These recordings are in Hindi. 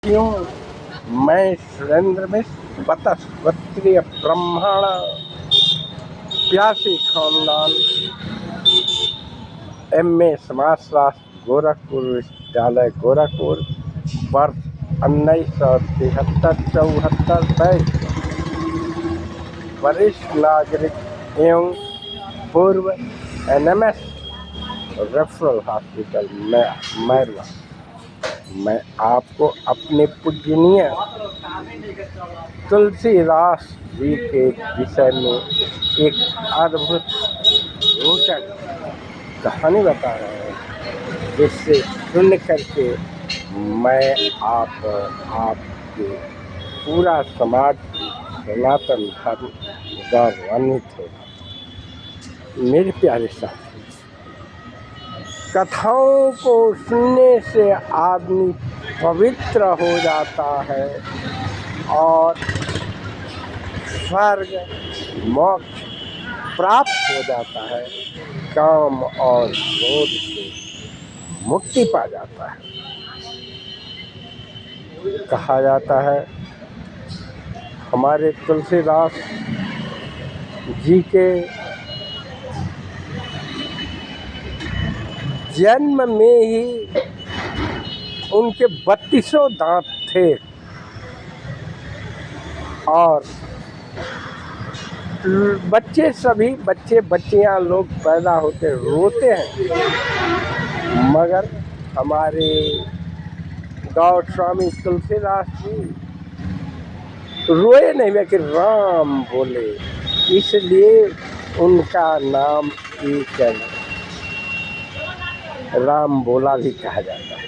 क्यों मैं सुरेंद्र मिश्र बतस क्षत्रिय ब्राह्मण प्यासी खानदान MA समाजशास्त्र गोरखपुर विश्वविद्यालय गोरखपुर वर्ष 1973-74 बैच वरिष्ठ नागरिक एवं पूर्व NMS रेफरल हॉस्पिटल मैरवा। मैं आपको अपने पूजनीय तुलसीदास जी के विषय में एक अद्भुत रोचक कहानी बता रहे हैं, जिससे सुन करके मैं आपके पूरा समाज सनातन धर्म गौरवान्वित होगा। मेरे प्यारे साथी, कथाओं को सुनने से आदमी पवित्र हो जाता है और स्वर्ग मोक्ष प्राप्त हो जाता है, काम और क्रोध से मुक्ति पा जाता है। कहा जाता है हमारे तुलसीदास जी के जन्म में ही उनके 32 दांत थे और सभी बच्चियां लोग पैदा होते रोते हैं, मगर हमारे गौर स्वामी तुलसीदास जी रोए नहीं, लेकिन राम बोले, इसलिए उनका नाम एक राम बोला भी कहा जाता है।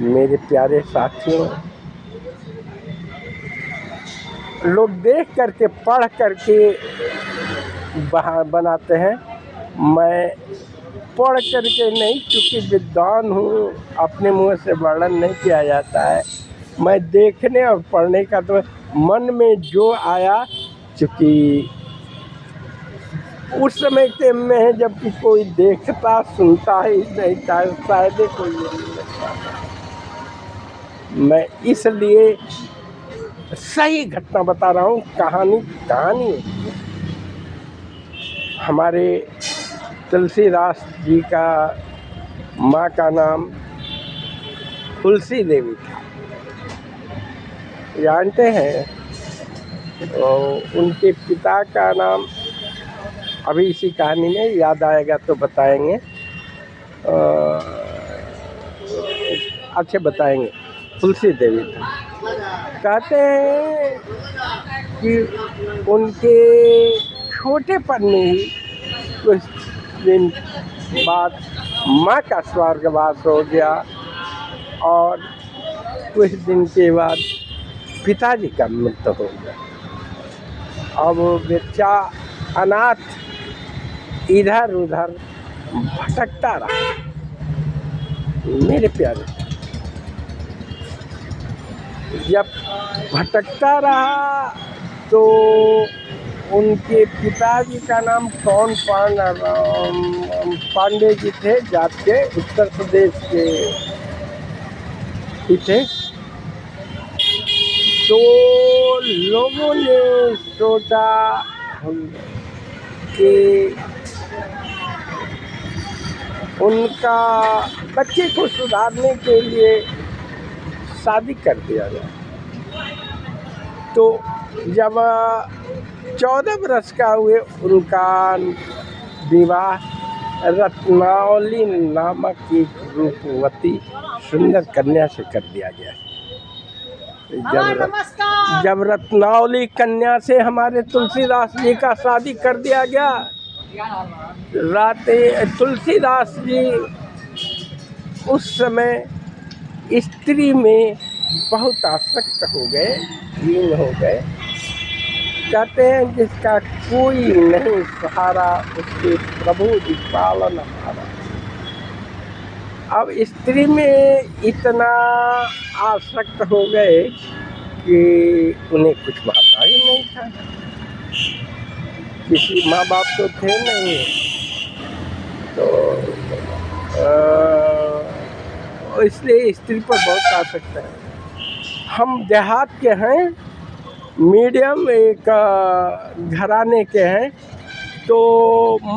मेरे प्यारे साथियों, लोग देख करके पढ़ करके बनाते हैं, मैं पढ़ करके नहीं, क्योंकि विद्वान हूँ, अपने मुँह से वर्णन नहीं किया जाता है। मैं देखने और पढ़ने का तो मन में जो आया, चूँकि उस समय के में है जबकि कोई देखता सुनता ही नहीं था, शायद कोई नहीं देखता था। मैं इसलिए सही घटना बता रहा हूँ। कहानी हमारे तुलसीदास जी का माँ का नाम तुलसी देवी था, जानते हैं। और उनके पिता का नाम अभी इसी कहानी में याद आएगा तो बताएंगे, अच्छे बताएंगे। तुलसी देवी था। कहते हैं कि उनके छोटेपन में ही कुछ दिन बाद माँ का स्वर्गवास हो गया और कुछ दिन के बाद पिताजी का मृत्यु हो गया। अब वो बच्चा अनाथ इधर उधर भटकता रहा। मेरे प्यारे, जब भटकता रहा तो उनके पिताजी का नाम कौन पांडे जी थे, जाट के, उत्तर प्रदेश के ही थे। तो लोगों ने सोचा कि उनका बच्चे को सुधारने के लिए शादी कर दिया गया। तो जब 14 वर्ष का हुए, उनका विवाह रत्नावली नामक एक रूपवती सुंदर कन्या से कर दिया गया। जब रत्नावली कन्या से हमारे तुलसीदास जी का शादी कर दिया गया, तुलसीदास जी उस समय स्त्री में बहुत आसक्त हो गए, लीन हो गए। कहते हैं जिसका कोई नहीं सहारा, उसके प्रभु जी पालन हारा। अब स्त्री में इतना आसक्त हो गए कि उन्हें कुछ भाता ही नहीं था। किसी माँ बाप तो थे नहीं, तो इसलिए स्त्री पर बहुत आसक्त है। हम देहात के हैं, मीडियम एक घराने के हैं, तो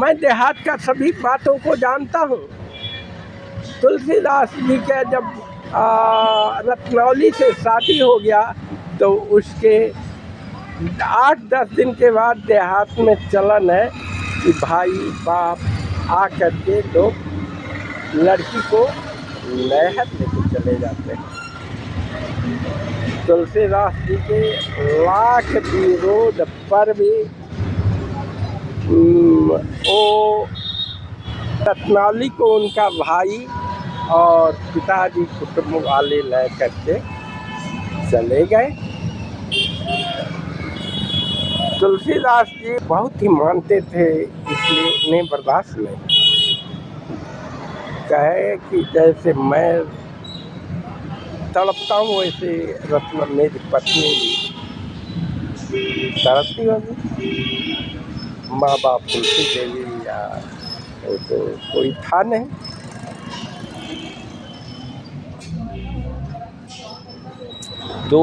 मैं देहात का सभी बातों को जानता हूँ। तुलसीदास जी के जब रत्नौली से शादी हो गया तो उसके 8-10 दिन के बाद देहात में चलन है कि भाई बाप आ कर के लोग लड़की को नहर लेके चले जाते हैं। तुलसीदास जी के लाख विरोध पर भी वो रत्नौली को उनका भाई और पिताजी कुटुंब वाले ले करके चले गए। तुलसीदास जी बहुत ही मानते थे, इसलिए उन्हें बर्दाश्त नहीं। कहे कि जैसे मैं तड़पता हूँ वैसे रत्न मेरी पत्नी भी तड़पती होगी। माँ बाप तुलसी देवी या तो कोई था नहीं। तो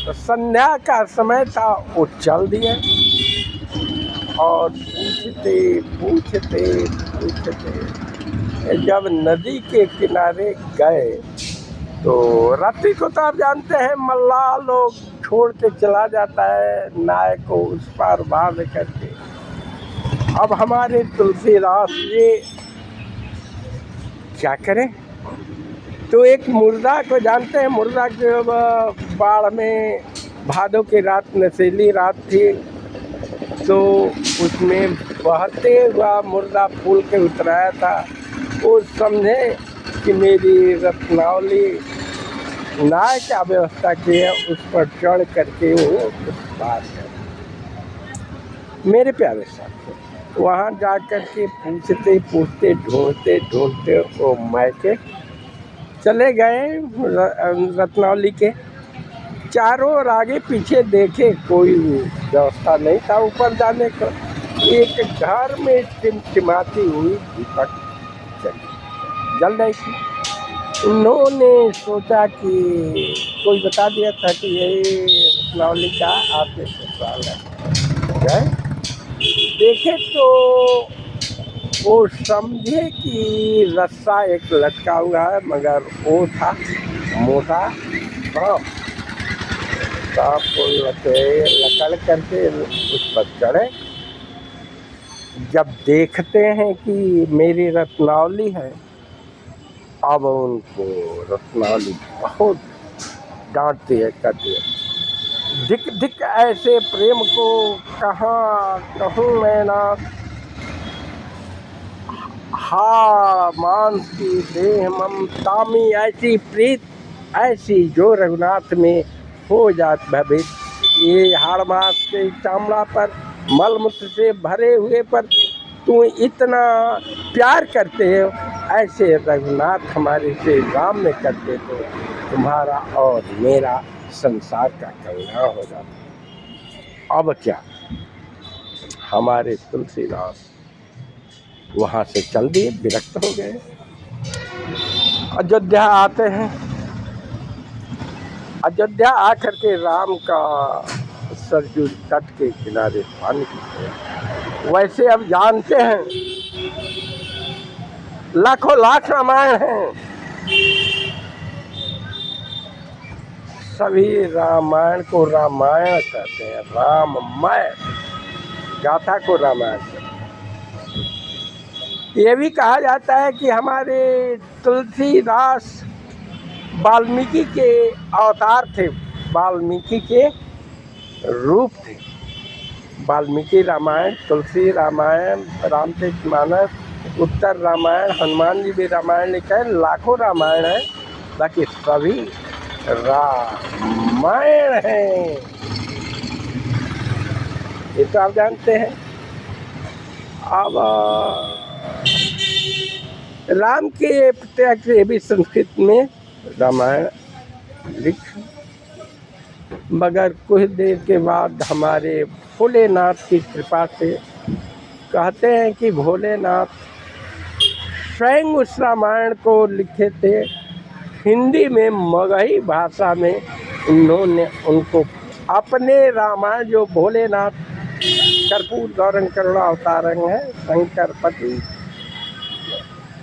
संध्या का समय था, वो चल दिए और पूछते जब नदी के किनारे गए तो रात्रि को तो आप जानते हैं मल्लाह लोग छोड़ के चला जाता है नाव को उस पार बांध करके। अब हमारे तुलसीदास जी क्या करें, तो एक मुर्दा को जानते हैं, मुर्दा के बाढ़ में भादों की रात नशीली रात थी, तो उसमें बहते हुआ मुर्दा फूल के उतराया था। वो समझे कि मेरी रत्नौली नाव क्या व्यवस्था की है, उस पर चढ़ करके वो उस पार है। मेरे प्यारे साथी वहाँ जा कर के पूछते ढूंढते वो मायके चले गए रत्नौली के। चारों ओर आगे पीछे देखे, कोई व्यवस्था नहीं था ऊपर जाने का। एक घर में टिमटिमाती हुई दीपक जल रही थी। उन्होंने सोचा कि कोई बता दिया था कि ये रत्नौली का आपके ससुराल है। देखे तो वो समझे कि रस्सा एक लटका हुआ है, मगर वो था मोटा सांप को लकड़ करके उस पर चढ़े। जब देखते हैं कि मेरी रत्नौली है, अब उनको रत्नौली बहुत डांटती है, कहती है धिक धिक ऐसे प्रेम को कहाँ कहूँ मैं ना, हा मांस की देह ममता में ऐसी प्रीत ऐसी जो रघुनाथ में हो जात भवित। ये हाड़ मास के चामड़ा पर मलमूत्र से भरे हुए पर तू इतना प्यार करते हो, ऐसे रघुनाथ हमारे से राम में करते तो तुम्हारा और मेरा संसार का कल्याण हो जाता। अब क्या, हमारे तुलसीदास वहाँ से चल दिए, विरक्त हो गए। अयोध्या आते हैं। अयोध्या आकर के राम का सरजू तट के किनारे पानी पीते हैं। वैसे अब जानते हैं लाखों लाख रामायण हैं, सभी रामायण को रामायण कहते हैं, राममय गाथा को रामायण कहते हैं। ये भी कहा जाता है कि हमारे तुलसीदास वाल्मीकि के अवतार थे, वाल्मीकि के रूप थे। वाल्मीकि रामायण, तुलसी रामायण, रामचरितमानस, उत्तर रामायण, हनुमान जी भी रामायण लिखा है, लाखों रामायण है, बाकी सभी रामायण हैं। ये तो आप जानते हैं। अब राम के प्रत्यक्ष ये भी संस्कृत में रामायण लिख, मगर कुछ देर के बाद हमारे भोलेनाथ की कृपा से कहते हैं कि भोलेनाथ स्वयं उस रामायण को लिखे थे हिंदी में, मगही भाषा में। उन्होंने उनको अपने रामायण, जो भोलेनाथ कर्पूर गौरं करुणावतारं है, शंकर पति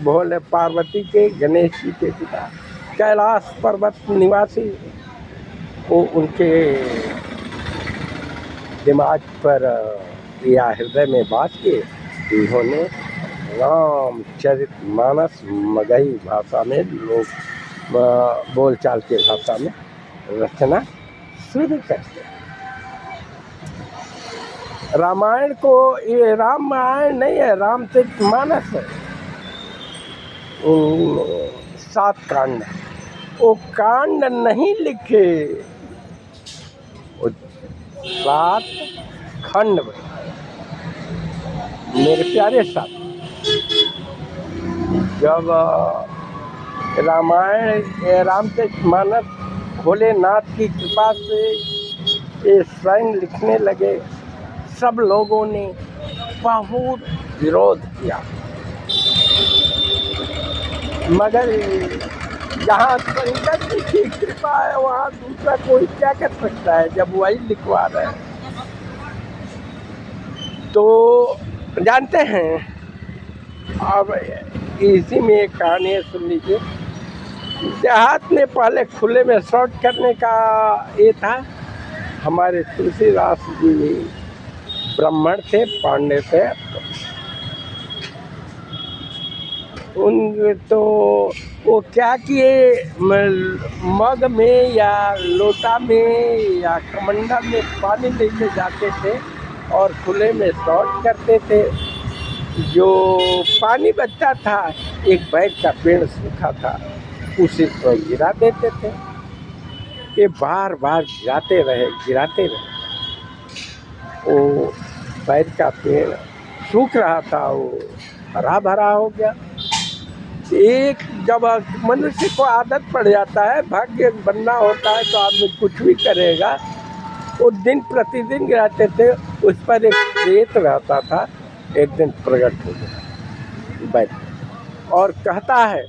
भोले पार्वती के, गणेश जी के पिता, कैलाश पर्वत निवासी, वो उनके दिमाग पर या हृदय में बात के उन्होंने रामचरितमानस मगही भाषा में, लोग बोलचाल के भाषा में रचना शुरू कर दिया। रामायण को, ये रामायण नहीं है, रामचरितमानस है। 7 कांड, वो कांड नहीं लिखे, 7 खंड में। मेरे प्यारे साथ, जब रामायण रामचरितमानस भोलेनाथ की कृपा से ये स्वयं लिखने लगे, सब लोगों ने बहुत विरोध किया, मगर जहाँ शंकर जी की कृपा है वहाँ दूसरा कोई क्या कर सकता है, जब वही लिखवा रहे हैं। तो जानते हैं, अब इसी में एक कहानी सुन लीजिए। देहात में पहले खुले में शौच करने का ये था। हमारे तुलसीदास जी ब्राह्मण थे, पांडे थे, उन तो वो क्या किए, मग में या लोटा में या कमंडा में पानी लेके जाते थे और खुले में शौच करते थे। जो पानी बचता था, एक बैर का पेड़ सूखा था, उसे तो गिरा देते थे। ये बार बार गिराते रहे। वो बैर का पेड़ सूख रहा था, वो हरा भरा हो गया। एक जब मनुष्य को आदत पड़ जाता है, भाग्य बनना होता है, तो आदमी कुछ भी करेगा। वो दिन प्रतिदिन गिराते थे, उस पर एक प्रेत रहता था। एक दिन प्रकट हो गया बैठ, और कहता है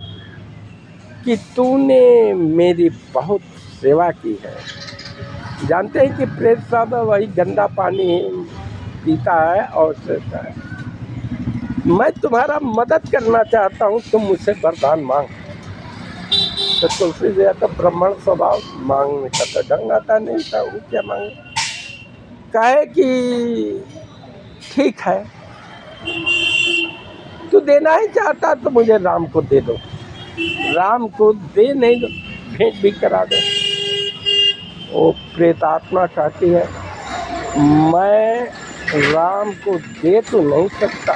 कि तूने मेरी बहुत सेवा की है। जानते हैं कि प्रेत सब वही गंदा पानी पीता है और सोता है। मैं तुम्हारा मदद करना चाहता हूँ, तुम मुझसे वरदान मांग। तो तुलसी जी तो ब्राह्मण स्वभाव, मांगने का तो ढंग आता नहीं था, वो क्या मांगे। कहे कि ठीक है, तू देना ही चाहता तो मुझे राम को दे दो। राम को दे नहीं दो, भेंट भी करा दो। वो प्रेतात्मा कहती है, मैं राम को दे तो नहीं सकता,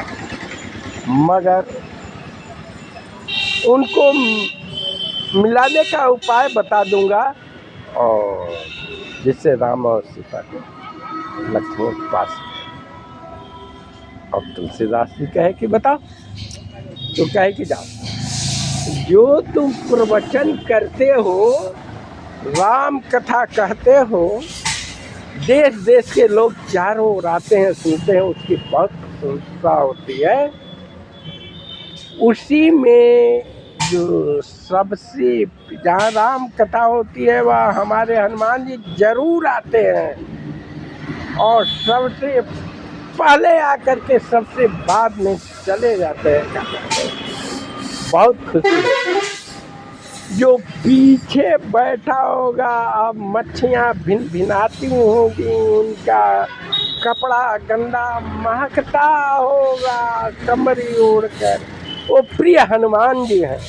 मगर उनको मिलाने का उपाय बता दूंगा, और जिससे राम और सीता को लक्ष्मण के पास। और तुलसीदास जी कहे कि बताओ, तो कहे कि जाओ, जो तुम प्रवचन करते हो, राम कथा कहते हो, देश देश के लोग चारों ओर आते हैं, सुनते हैं, उसकी बहुत प्रशंसा होती है। उसी में जो सबसे, जहाँ राम कथा होती है, वह हमारे हनुमान जी जरूर आते हैं, और सबसे पहले आकर के सबसे बाद में चले जाते हैं। बहुत खुशी है। जो पीछे बैठा होगा, अब मच्छियाँ भिन भिनाती होंगी, उनका कपड़ा गंदा महकता होगा, कमरी ओढ़कर, वो प्रिय हनुमान जी हैं।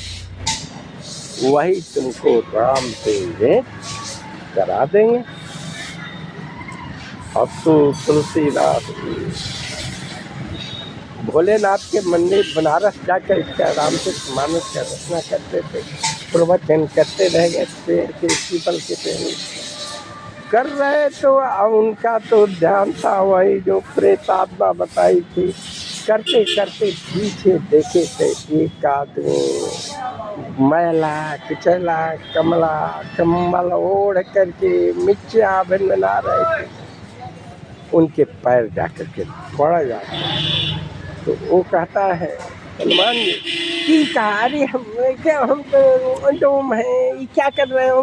वही तुमको राम से भेंट करा देंगे। अब तो तुलसीदास भोलेनाथ के मंदिर बनारस जाकर इसका रामचरितमानस का रचना करते थे, प्रवचन करते रह गए। पेड़ के, पीपल के पेड़ कर रहे, तो अब उनका तो ध्यान था वही जो प्रेतात्मा बताई थी। करते करते पीछे देखे थे, एक आदमी मैला कुचैला कमला कम्बल ओढ़ करके मिर्चियाँ भिनभिना रहे थे। उनके पैर जाकर के पड़ जाते, तो वो कहता है हनुमान जी की कहा, अरे हम तो डोम हैं, ये क्या कर रहे हो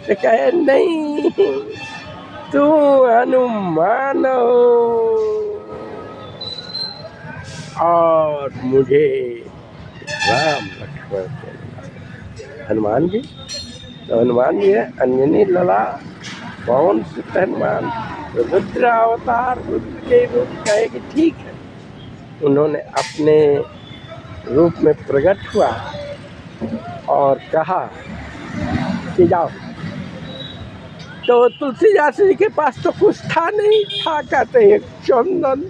तो कहे नहीं, तू हनुमान हो और मुझे राम लक्ष्मण से। हनुमान जी तो हनुमान जी है अंजनी लला पवन सुत हनुमान, रुद्र अवतार, रुद्र के रूप कहे कि ठीक है। उन्होंने अपने रूप में प्रकट हुआ और कहा कि जाओ। तो तुलसीदास जी के पास तो कुछ था नहीं, था कहते हैं चंदन,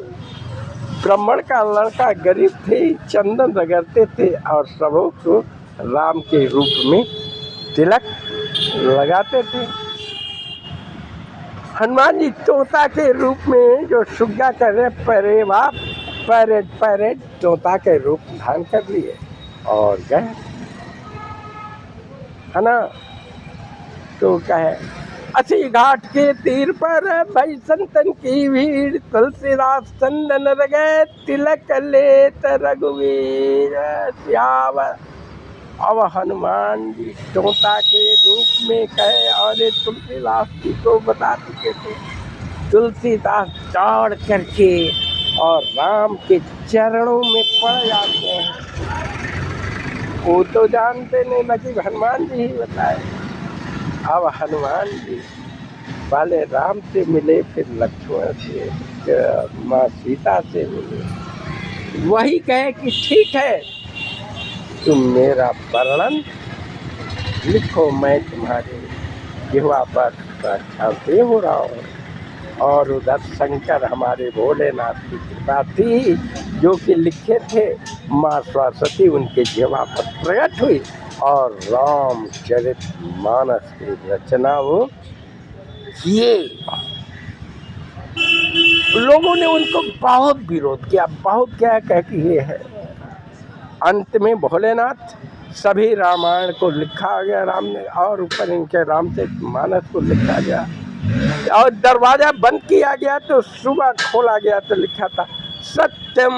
ब्राह्मण का लड़का गरीब थे, चंदन रगड़ते थे और सबों को राम के रूप में तिलक लगाते थे। हनुमान जी तोता के रूप में जो सुग्गा करे परे बाप पैरेड पैरेड तोता के रूप धारण कर लिए और गए, है ना। तो कहे असी घाट के तीर पर भई संतन की भीड़, तुलसीदास चंदन रगे तिलक लेत रघुवीर श्यावर। अब हनुमान जी तोता के रूप में कहे, और तुलसीदास जी को बता चुके थे। तुलसीदास दौड़ करके और राम के चरणों में पड़ जाते हैं। वो तो जानते नहीं, बाकी हनुमान जी ही बताए। अब हनुमान जी पहले राम से मिले, फिर लक्ष्मण से, माँ सीता से मिले। वही कहे कि ठीक है, तुम मेरा वर्णन लिखो, मैं तुम्हारे जिह्वा पर साक्षात हो रहा हूँ। और उधर शंकर हमारे भोलेनाथ की कृपा थी, जो कि लिखे थे, माँ सरस्वती उनके जिह्वा पर प्रकट हुई और रामचरित मानस की रचना वो किए। लोगों ने उनको बहुत विरोध किया, बहुत क्या कह कि ये है। अंत में भोलेनाथ सभी रामायण को लिखा गया राम ने, और ऊपर इनके रामचरित मानस को लिखा गया और दरवाजा बंद किया गया तो सुबह खोला गया तो लिखा था सत्यम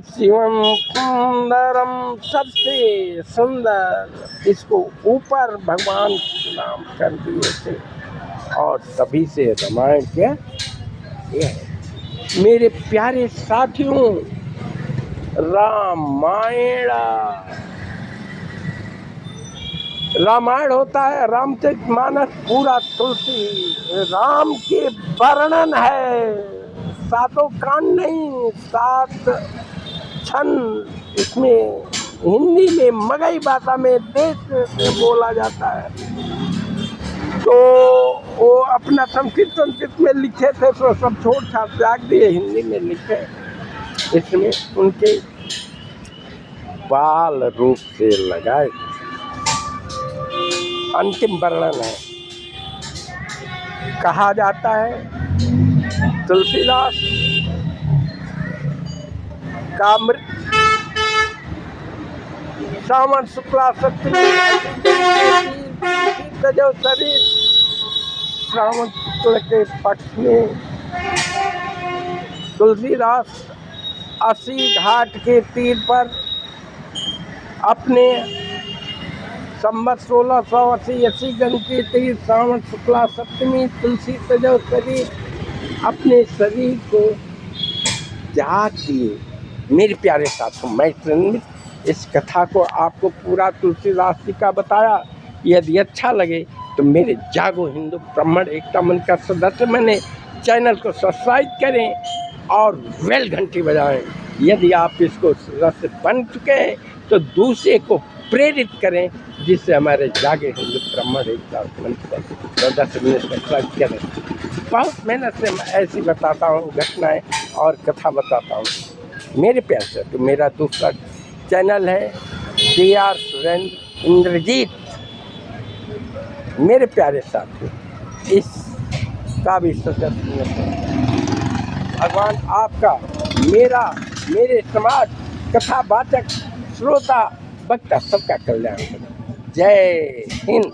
शिवम सुंदरम, सबसे सुंदर। इसको ऊपर भगवान नाम कर दिए थे और तभी से रामायण के ये है। मेरे प्यारे साथियों, रामायण होता है रामचरितमानस पूरा तुलसी राम के वर्णन है। सातों कांड नहीं, 7 छंद इसमें हिंदी में मगही भाषा में देश में बोला जाता है। तो वो अपना संस्कृत में लिखे थे तो सब छोड़ छाड़ त्याग दिए, हिंदी में लिखे। इसमें उनके बाल रूप से लगाए अंतिम वर्णन है। कहा जाता है तुलसीदास का सावन शुक्ला सप्तमी जो शरीर श्रावण शुक्ल के पक्ष में तुलसीदास 80 घाट के तीर पर अपने संवत 1680 गण के तीर श्रावण शुक्ला सप्तमी तुलसी तजो शरीर अपने शरीर को त्याग दिए। मेरे प्यारे साथियों, मैं इस कथा को आपको पूरा तुलसीदास जी का बताया। यदि अच्छा लगे तो मेरे जागो हिंदू ब्राह्मण एकता मंच का सदस्य बने, चैनल को सब्सक्राइब करें और बेल घंटी बजाएं। यदि आप इसको सदस्य बन चुके हैं तो दूसरे को प्रेरित करें, जिससे हमारे जागे हिंदू ब्राह्मण एकता मंच का सदस्य बने, सब्सक्राइब करें। बहुत मेहनत से मैं ऐसी बताता हूँ घटनाएं और कथा बताता हूँ। मेरे प्यार से तो मेरा दूसरा चैनल है DR सुरेंद्र इंद्रजीत। मेरे प्यारे साथी, इसका भी सदस्य भगवान आपका, मेरे समाज कथावाचक श्रोता वक्ता सबका कल्याण करें। जय हिंद।